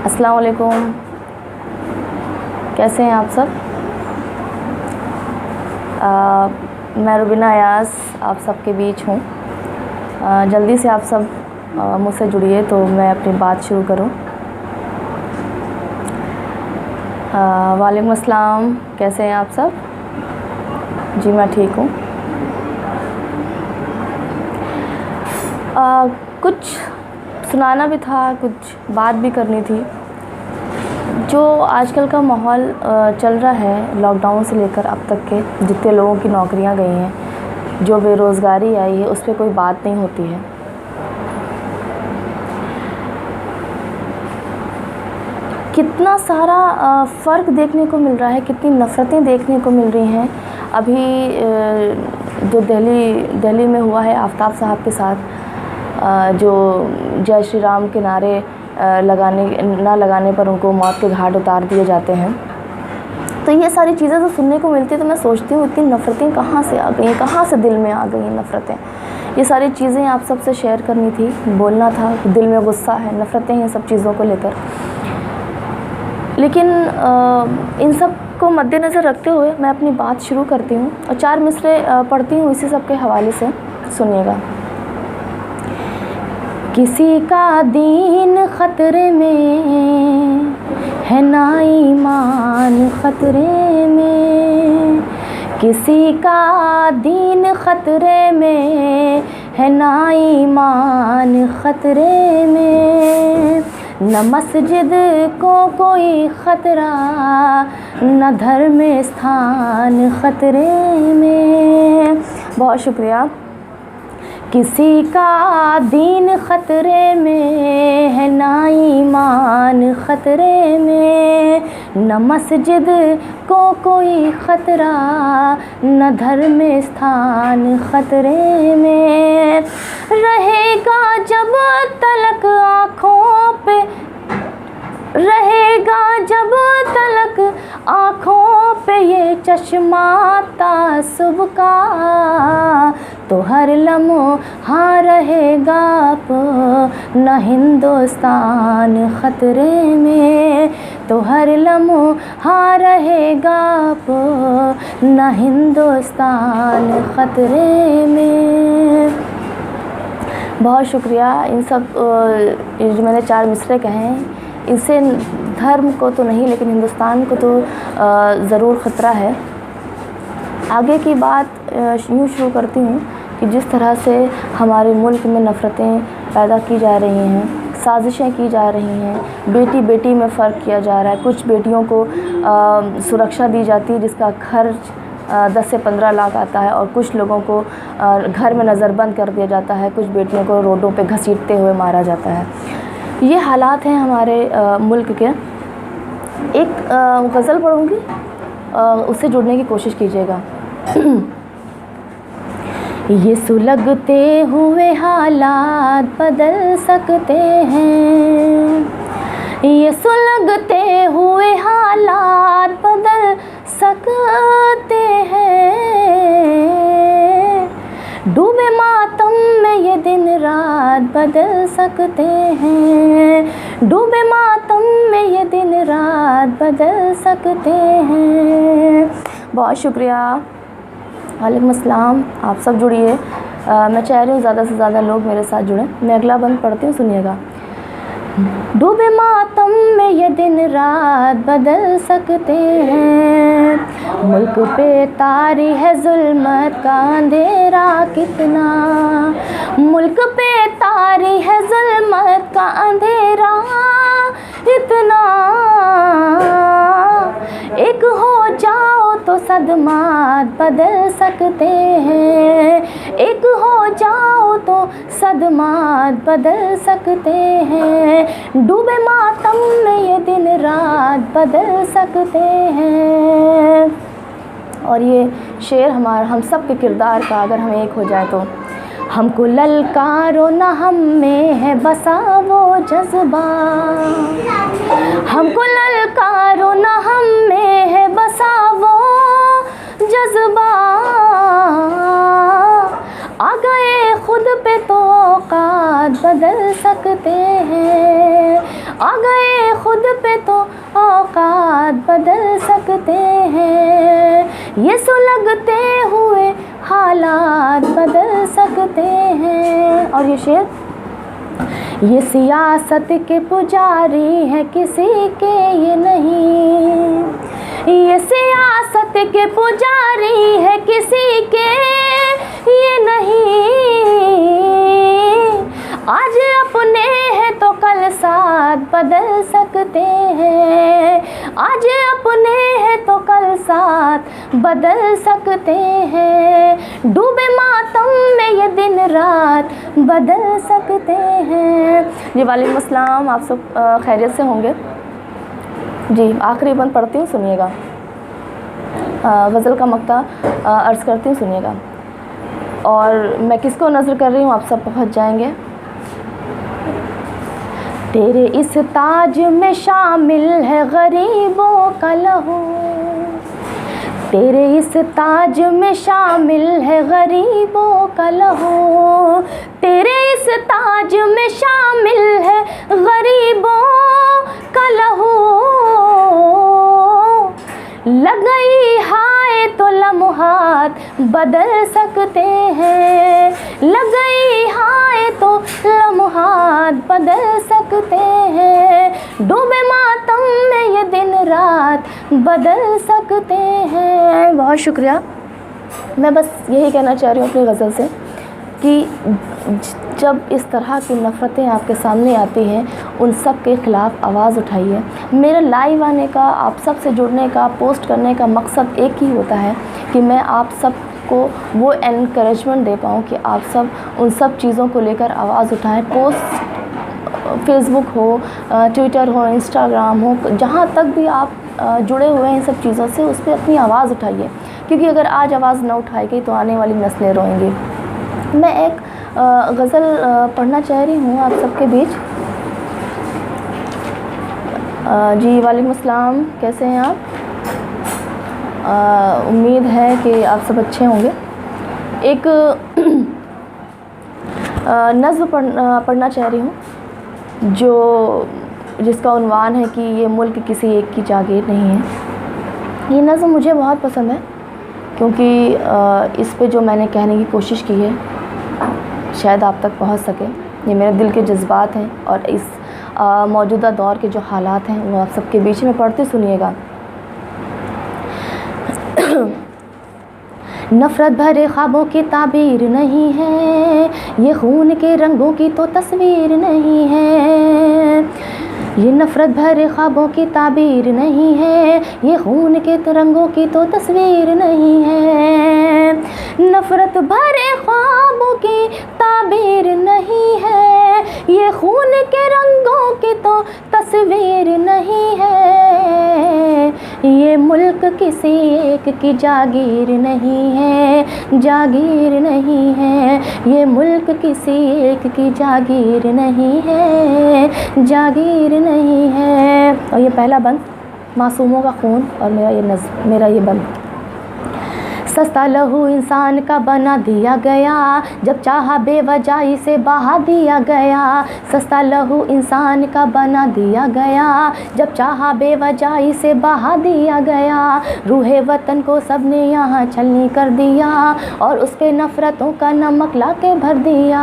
अस्सलाम वालेकुम, कैसे हैं आप सब? मैं रुबीना अयाज आप सबके बीच हूँ। जल्दी से आप सब मुझसे जुड़िए तो मैं अपनी बात शुरू करूँ। वालेकुम अस्सलाम, कैसे हैं आप सब? जी मैं ठीक हूँ। कुछ सुनाना भी था, कुछ बात भी करनी थी। जो आजकल का माहौल चल रहा है, लॉकडाउन से लेकर अब तक के जितने लोगों की नौकरियां गई हैं, जो बेरोज़गारी आई है, उस पर कोई बात नहीं होती है। कितना सारा फ़र्क देखने को मिल रहा है, कितनी नफ़रतें देखने को मिल रही हैं। अभी जो दिल्ली में हुआ है आफ्ताब साहब के साथ, जो जय श्री राम के नारे ना लगाने पर उनको मौत के घाट उतार दिए जाते हैं। तो ये सारी चीज़ें तो सुनने को मिलती है, तो मैं सोचती हूँ इतनी नफ़रतें कहाँ से आ गई हैं, कहाँ से दिल में आ गई हैं नफ़रतें। ये सारी चीज़ें आप सबसे शेयर करनी थी, बोलना था कि दिल में गुस्सा है, नफ़रतें हैं सब चीज़ों को लेकर। लेकिन इन सब को मद्देनज़र रखते हुए मैं अपनी बात शुरू करती हूँ और 4 मिसरे पढ़ती हूँ इसी सब के हवाले से, सुनिएगा। किसी का दीन ख़तरे में है ना ईमान ख़तरे में, किसी का दीन ख़तरे में है ना ईमान ख़तरे में, न मस्जिद को कोई ख़तरा न धर्म स्थान ख़तरे में। बहुत शुक्रिया। किसी का दीन ख़तरे में है ना ईमान ख़तरे में, न मस्जिद को कोई ख़तरा न धर्म स्थान ख़तरे में, रहेगा जब तलक आँखों पे, रहेगा जब तलक आँखों पे ये चश्मा तासुब का, तो हर लम्हा रहेगा अपना हिंदुस्तान ख़तरे में, तो हर लम्हा रहेगा अपना हिंदुस्तान ख़तरे में। बहुत शुक्रिया। इन सब जो मैंने 4 मिसरे कहे हैं, इससे धर्म को तो नहीं लेकिन हिंदुस्तान को तो ज़रूर ख़तरा है। आगे की बात यूँ शुरू करती हूँ कि जिस तरह से हमारे मुल्क में नफ़रतें पैदा की जा रही हैं, साजिशें की जा रही हैं, बेटी बेटी में फ़र्क किया जा रहा है। कुछ बेटियों को सुरक्षा दी जाती है जिसका खर्च 10 से 15 लाख आता है, और कुछ लोगों को घर में नज़रबंद कर दिया जाता है, कुछ बेटियों को रोडों पे घसीटते हुए मारा जाता है। ये हालात हैं हमारे मुल्क के। एक गज़ल पढ़ूँगी, उससे जुड़ने की कोशिश कीजिएगा। ये सुलगते हुए हालात बदल सकते हैं, ये सुलगते हुए हालात बदल सकते हैं, डूबे मातम में ये दिन रात बदल सकते हैं, डूबे मातम में ये दिन रात बदल सकते हैं। बहुत शुक्रिया। वालेकुम अस्सलाम, आप सब जुड़िए। मैं चाह रही हूँ ज़्यादा से ज़्यादा लोग मेरे साथ जुड़ें। मैं अगला बंद पढ़ती हूँ, सुनिएगा। डूबे मातम में ये दिन रात बदल सकते हैं, मुल्क पे तारी है जुल्मत का अंधेरा कितना, मुल्क पे तारी है जुल्मत का अंधेरा इतना, एक हो जाओ तो सदमात बदल सकते हैं, एक हो जाओ तो सदमात बदल सकते हैं, डूबे मातम में ये दिन रात बदल सकते हैं। और ये शेर हम सब के किरदार का अगर हम एक हो जाए तो, हमको ललकारो ना हम में है बसा वो जज्बा, हमको ललकारो ना हम में है बसा वो जज्बा, आ गए खुद पे तो औकात बदल सकते हैं, आ गए खुद पे तो औकात बदल सकते हैं, ये सुलगते हुए हालात बदल सकते हैं। और ये शेर, ये सियासत के पुजारी हैं किसी के ये नहीं, ये सियासत के पुजारी है किसी के ये नहीं, आज अपने हैं तो कल साथ बदल सकते हैं, आज अपने हैं तो कल साथ बदल सकते हैं, डूबे मातम में ये दिन रात बदल सकते हैं। जी वालेकुम अस्सलाम, आप सब खैरियत से होंगे? जी आखिरी बंद पढ़ती हूँ, सुनिएगा। गज़ल का मक्ता अर्ज़ करती हूँ, सुनिएगा। और मैं किसको नज़र कर रही हूँ आप सब पहुँच जाएंगे। तेरे इस ताज में शामिल है गरीबों का लहू, तेरे इस ताज में शामिल है गरीबों का लहू, तेरे इस ताज में शामिल है गरीबों का लहू, लग गई हाय तो लम्हात बदल सकते हैं, लग गई हाय तो लम्हात बदल सकते हैं, डूबे मातम में ये दिन रात बदल सकते हैं। बहुत शुक्रिया। मैं बस यही कहना चाह रही हूँ अपनी गज़ल से कि जब इस तरह की नफ़रतें आपके सामने आती हैं, उन सब के ख़िलाफ़ आवाज़ उठाइए। मेरा लाइव आने का, आप सब से जुड़ने का, पोस्ट करने का मकसद एक ही होता है कि मैं आप सब को वो एनकरेजमेंट दे पाऊँ कि आप सब उन सब चीज़ों को लेकर आवाज़ उठाएं। पोस्ट फेसबुक हो, ट्विटर हो, इंस्टाग्राम हो, जहाँ तक भी आप जुड़े हुए हैं इन सब चीज़ों से, उस पर अपनी आवाज़ उठाइए, क्योंकि अगर आज आवाज़ न उठाई गई तो आने वाली नस्लें रोएंगी। मैं एक गज़ल पढ़ना चाह रही हूँ आप सबके बीच। जी वालेकुम अस्सलाम, कैसे हैं आप? उम्मीद है कि आप सब अच्छे होंगे। एक नज़्म पढ़ना चाह रही हूँ जिसका उन्वान है कि ये मुल्क किसी एक की जागीर नहीं है। ये नज़्म मुझे बहुत पसंद है क्योंकि इस पे जो मैंने कहने की कोशिश की है शायद आप तक पहुंच सके। ये मेरे दिल के जज्बात हैं और इस मौजूदा दौर के जो हालात हैं वो आप सबके बीच में पढ़ते सुनिएगा। नफ़रत भरे ख्वाबों की ताबीर नहीं है, ये खून के रंगों की तो तस्वीर नहीं है, ये नफ़रत भरे ख्वाबों की ताबीर नहीं है, ये खून के रंगों की तो तस्वीर नहीं है, नफ़रत भरे ख्वाबों की ताबीर नहीं है, ये खून के रंगों की तो तस्वीर नहीं है, ये मुल्क किसी एक की जागीर नहीं है, जागीर नहीं है, ये मुल्क किसी एक की जागीर नहीं है, जागीर नहीं है। और ये पहला बंद, मासूमों का खून, और मेरा ये बंद। सस्ता लहू इंसान का बना दिया गया, जब चाहा बेवजह से बहा दिया गया, सस्ता लहू इंसान का बना दिया गया, जब चाहा बेवजह से बहा दिया गया, रूहे वतन को सबने यहाँ छलनी कर दिया और उस पे नफ़रतों का नमक लाके भर दिया,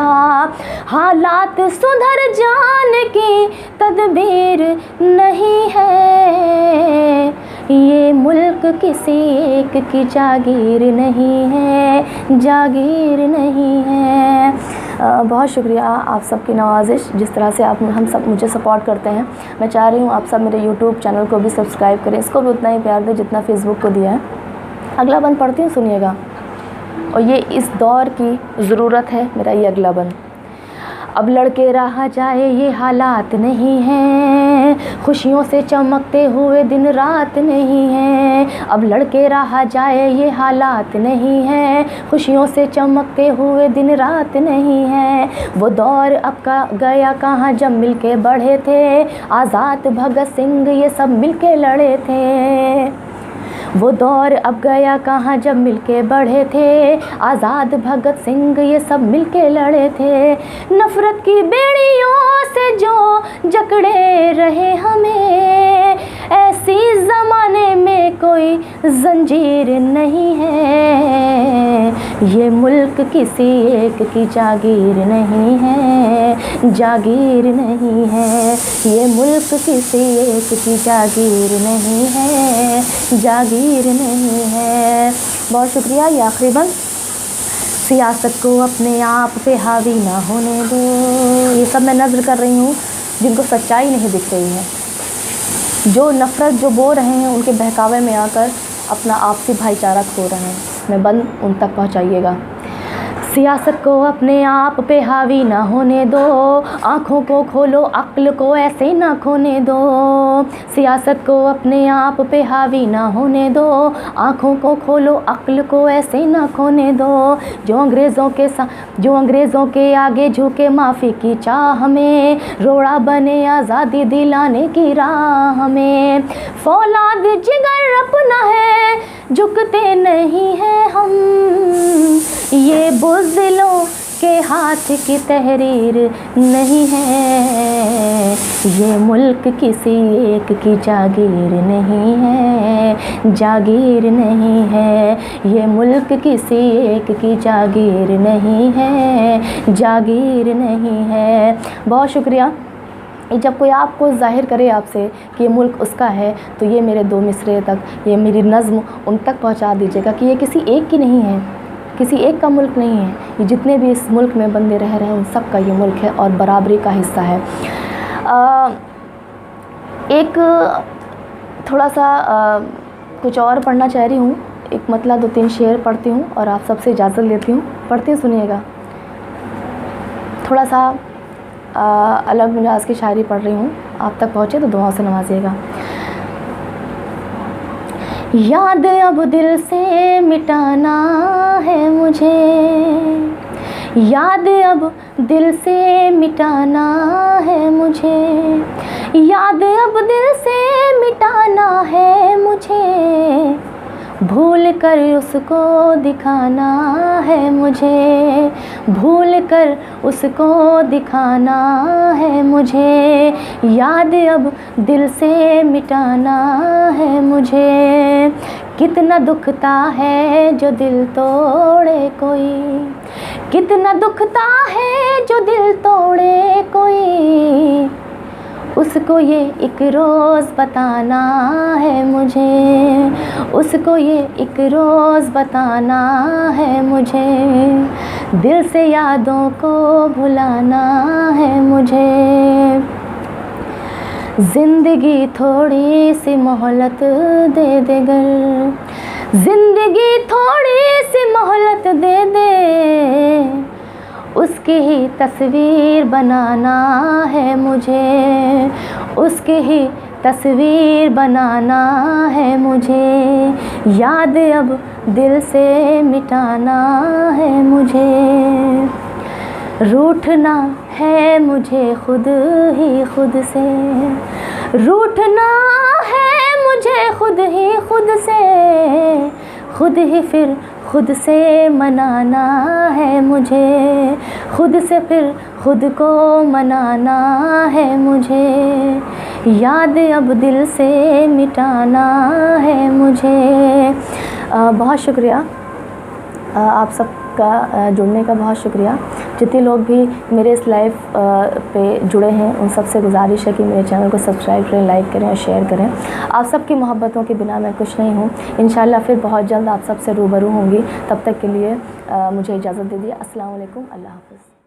हालात सुधर जाने की तदबीर नहीं है, ये मुल्क किसी एक की जागीर नहीं है, जागीर नहीं है। बहुत शुक्रिया आप सबकी नवाजिश, जिस तरह से आप हम सब मुझे सपोर्ट करते हैं। मैं चाह रही हूँ आप सब मेरे यूट्यूब चैनल को भी सब्सक्राइब करें, इसको भी उतना ही प्यार दें जितना फेसबुक को दिया है। अगला बंद पढ़ती हूँ, सुनिएगा। और ये इस दौर की ज़रूरत है, मेरा ये अगला बंद। अब लड़के रहा जाए ये हालात नहीं हैं, खुशियों से चमकते हुए दिन रात नहीं है, अब लड़के रहा जाए ये हालात नहीं हैं, खुशियों से चमकते हुए दिन रात नहीं है, वो दौर अब का गया कहाँ जब मिलके बढ़े थे, आज़ाद भगत सिंह ये सब मिलके लड़े थे, वो दौर अब गया कहाँ जब मिलके बढ़े थे, आज़ाद भगत सिंह ये सब मिलके लड़े थे। नफ़रत की बेड़ियों से जो जकड़े रहे हमें, ऐसी ज़माने में कोई जंजीर नहीं है। ये मुल्क किसी एक की जागीर नहीं है, जागीर नहीं है। ये मुल्क किसी एक की जागीर नहीं है, जागीर नहीं है। बहुत शुक्रिया। ये आखिरी बंद, सियासत को अपने आप पे हावी ना होने दो। ये सब मैं नज़र कर रही हूँ जिनको सच्चाई नहीं दिख रही है, जो नफ़रत जो बो रहे हैं, उनके बहकावे में आकर अपना आपसी भाईचारा खो रहे हैं। मैं बंद उन तक पहुँचाइएगा। सियासत को अपने आप पे हावी ना होने दो, आँखों को खोलो अक्ल को ऐसे ना खोने दो। सियासत को अपने आप पे हावी ना होने दो, आँखों को खोलो अक्ल को ऐसे ना खोने दो। जो अंग्रेज़ों के आगे झुके माफ़ी की चाह में, रोड़ा बने आज़ादी दिलाने की राह में। फौलाद जिगर अपना है, झुकते नहीं हैं हम, ये बुज़दिलों के हाथ की तहरीर नहीं है। ये मुल्क किसी एक की जागीर नहीं है, जागीर नहीं है। ये मुल्क किसी एक की जागीर नहीं है, जागीर नहीं है। बहुत शुक्रिया। जब कोई आपको ज़ाहिर करे आपसे कि ये मुल्क उसका है, तो ये मेरे 2 मिसरे तक, ये मेरी नज़्म उन तक पहुंचा दीजिएगा कि ये किसी एक की नहीं है, किसी एक का मुल्क नहीं है। ये जितने भी इस मुल्क में बंदे रह रहे हैं उन सब का ये मुल्क है और बराबरी का हिस्सा है। एक थोड़ा सा कुछ और पढ़ना चाह रही हूँ। एक मतलब 2-3 शेर पढ़ती हूँ और आप सबसे इजाज़त लेती हूँ। पढ़ते सुनिएगा। थोड़ा सा अलग मिजाज की शायरी पढ़ रही हूँ, आप तक पहुँचे तो दुआ से नवाजिएगा। याद अब दिल से मिटाना है मुझे, याद अब दिल से मिटाना है मुझे, याद अब दिल से मिटाना है मुझे, भूल कर उसको दिखाना है मुझे, भूल कर उसको दिखाना है मुझे। याद अब दिल से मिटाना है मुझे। कितना दुखता है जो दिल तोड़े कोई, कितना दुखता है जो दिल तोड़े कोई, उसको ये एक रोज़ बताना है मुझे, उसको ये एक रोज़ बताना है मुझे। दिल से यादों को भुलाना है मुझे। ज़िंदगी थोड़ी सी मोहलत दे दे गर, ज़िंदगी थोड़ी सी मोहलत दे दे, उसकी ही तस्वीर बनाना है मुझे, उसकी ही तस्वीर बनाना है मुझे। याद अब दिल से मिटाना है मुझे। रूठना है मुझे खुद ही खुद से, रूठना है मुझे खुद ही खुद से, खुद ही फिर खुद से मनाना है मुझे, खुद से फिर खुद को मनाना है मुझे। याद अब दिल से मिटाना है मुझे। बहुत शुक्रिया आप सबका जुड़ने का, बहुत शुक्रिया। जितने लोग भी मेरे इस लाइव पे जुड़े हैं उन सबसे गुजारिश है कि मेरे चैनल को सब्सक्राइब करें, लाइक करें और शेयर करें। आप सबकी मोहब्बतों के बिना मैं कुछ नहीं हूँ। इंशाल्लाह फिर बहुत जल्द आप सबसे रूबरू होंगी। तब तक के लिए मुझे इजाज़त दे दिए। अस्सलाम वालेकुम, अल्लाह हाफ़िज़।